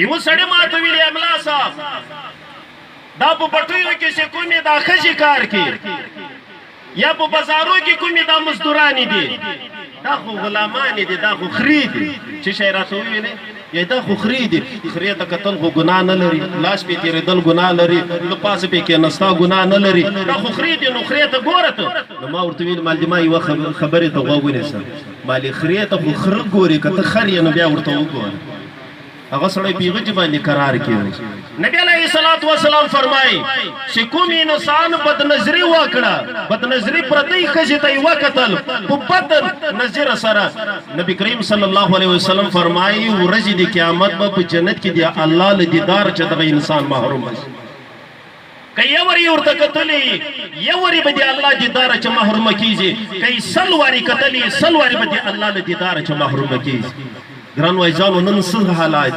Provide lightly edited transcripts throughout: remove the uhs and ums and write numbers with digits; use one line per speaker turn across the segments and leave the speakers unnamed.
یو سړی ماته ویلي املا صاحب دا په پټیو کې چې کومې دا ښځې کار کوي یا په بازارو کې کومې دا مزدورانې دي دا خو غلامانې دي دا خو خرې دي چې شی راته وویلې یا دا خو خرې دي خرې ته کتل خو ګناه نه لري لاس پې تېرېدل ګناه لري له پاسه پې کېنستا ګناه نه لري دا خو خرې دي نو خرې ته ګوره ته نو ما ورته ویل مالدي ما یوه خبرې ته غوږ ونیسه مالې خرې ته خو خره ګورې که ته خر یې نو بیا ورته وګوره هغه سړی په هغه باندې قرار کېږي نبی علیه الصلاۃ والسلام فرمایي چې کوم انسان بدنظري وکړه بدنظري پردی ښځې ته یې وکتل په بد نظر سره نبی کریم صلی الله علیه وسلم فرمایي ورځې د قیامت به په جنت کې د الله له دیدار چې دغه انسان محروم شي که یو وری ورته کتلی یو وری به د الله دیدار چې محروم کیږي که یې سل وارې کتلی سل وارې به د الله له دیدار چې محروم کیږي ګران وایزانو نن څه حالات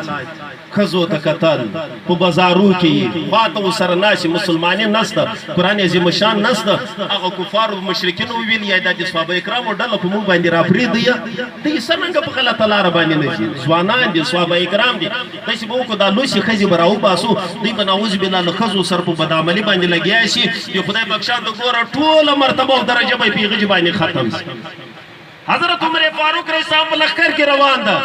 ښځو ته کتل په بازارو کې خواته ورسره ناستې مسلمانې نسته قرآن عظیم شان نسته هغه کفارو مشرکینو وویل یا دا د صحابه کرامو ډله په موږ باندې راپرېږدي دوی څرنګه په غلطه لاره باندې نه ځي ځوانان دي صحابه کرام دي داسې به وکړو دا لوڅې ښځې به راوباسو دوی به نعوذ بالله له ښځو سره په بدعملي باندې لګیا شي د خدای بخښان ته ګوره ټوله مرتبه او درجه به یې په هغه باندې ختم شي حضرت عمر فاروق رضی الله عنه لښکر کې روان ده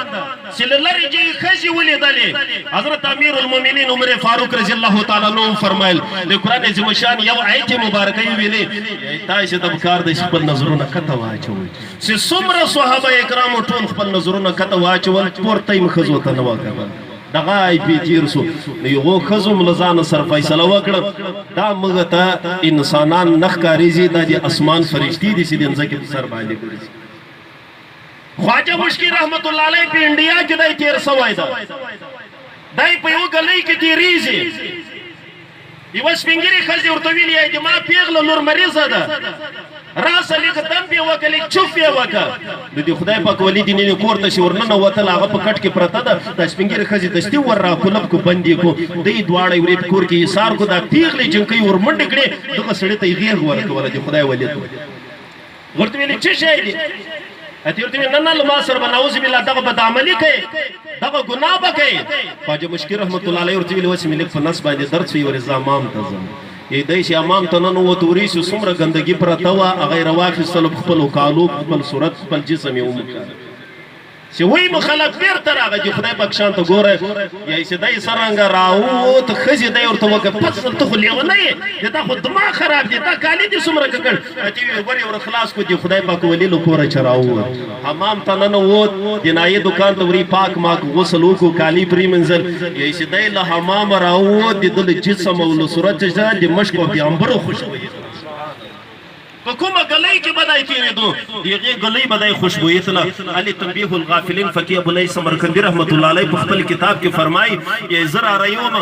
چې له لرې جې ښځې ولیدلې حضرت امیر المؤمنین عمر فاروق رضی الله تعالی عنه فرمایل د قرآن عظیم شان یو آیت مبارکه یې ویلې تاسو ته پکار دی خپل نظرونه کته واچوئ چې څومره صحابه کرامو ټول خپل نظرونه کته واچول پورته یې ښځو ته نه وکتل دغه پې تېر شو نو یغو ښځو له ځانه سره فیصله وکړه دا موږ ته انسانان نه ښکارېږي دا د اسمان فرشتي دي چې د ځمکې په سر باندې ګرځي خواجه مشکل رحمت الله علیه په انډیا کې دای تیر سوی ده دای په یو ګلۍ کې تیریږي یوه سپینګیرې ښځې ورته ویلې چې ما پیغله لور مریضه ده راسه لږ دم یې وکړه لږ چوف یې وکړه د دې خدای پاک ولي دې نن کور ته چې ورننوتل هغه په کټ کې پرته ده دا سپینګیرې ښځې دستي ور راکلب کو بند یې کو دوی دواړه ورې په کور کې ایثار کو دا پیغلې جنکۍ ور منډې کړې دغه سړي ته یې غېږ ورکوله د خدای ولي ورته ویلې څه شی دی ته ورته ویل نه ما سره به نعوذ بالله دغه بدعملي کوي دغه ګناه به کوي خواجه مشکل رحمت الله علیه ورته ویل اوس مې لږ په نس باندې درد شوي ورې زه امام ته ځم دی چې امام ته ننوت وریسو څومره ګندګي پرته وه هغه یې راواخیستل په خپلو کالو خپل صورت خپل جسم یې وموښل چې وایي نو خلک بېرته راغی چې خدای پاک شان ته ګوره یا چې دی څرنګه راووت ښځې دی ورته وکړه فصل ته خو لیونی یې دا خو دماغ خراب دی دا کالي دي څومره ککړ ته ویل ور یې ور خلاص کړو چې خدای پاک ولي له کوره چې راووت حمام ته ننوت د نایې دوکان ته ورې پاک ماک غسل وکړو کالي پرېمنځل یا چې دی له حمامه راووت د ده له جسم او له صورت چې ده د مشک او د عنبرو خوشبویي په کومه ګلۍ کې به دی تېرېدو د هغې ګلۍ به دی خوشبویي تله علي تنبیه الغافلین فقیه ابوالعز سمرقندي رحمت الله علیه په خپل کتاب کې فرمایي یا زه رارهی وم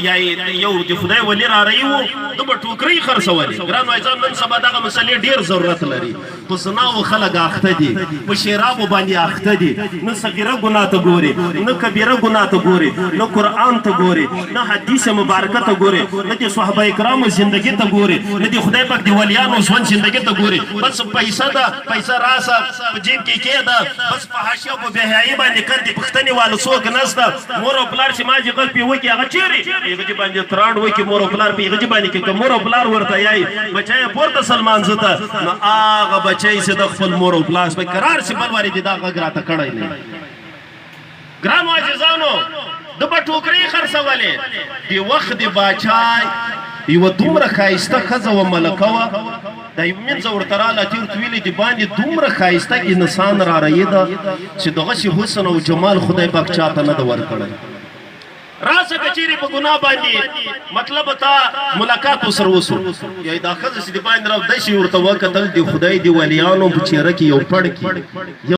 یا یو د خدای ولي رارهی و ده به ټوکرۍ خرڅولې ګران وایزان نن سبا دغه مسلې ډېر ضرورت لري په زناو خلک اخته دي په شرابو باندې اخته دي نه صغیره ګناه ته ګوري نه کبیره ګناه ته ګوري نه قرآن ته ګوري نه حدیث مبارکه ته ګوري نه د صحابه کرامو زندګي ته ګوري نه د خدای پاک د ولیانو ژوند زندګي ته ګوري بس پیسه ده پیسه راسه په جیب کې کېده بس په حاشیه په بېحیایي باندې کندې پوښتنې والا څوک نسته مور او پلار چې ماجې غل پې وکړي هغه چیرې هغه جې باندې تراڼ وکړي مور او پلار په هغه جې باندې کې که مور او پلار ورته یایي بچی یې پورته سلمانځه ته نو هغه بچی چې د خپل مور او پلار به قرار شي بل وارې دې دا غږ راته کړی نه ګرانو عزیزانو ده به ټوکرۍ خرڅولې د وخت د باچا یوه دومره ښایسته ښځه وه ملکه وه دا یو منځه ورته راله تې ورته ویلې د باندې دومره ښایسته انسان رارهیې ده چې دغسې حسن او جمال خدای پاک چاته نه ده ورکړی راسه که چیرې په ګناه باندې مطلب تا ملاقات ورسره وسو یا دا ښځه چې د باندې را داسې ورته وکتل د خدای د ولیانو په چهره کې یو پړ کې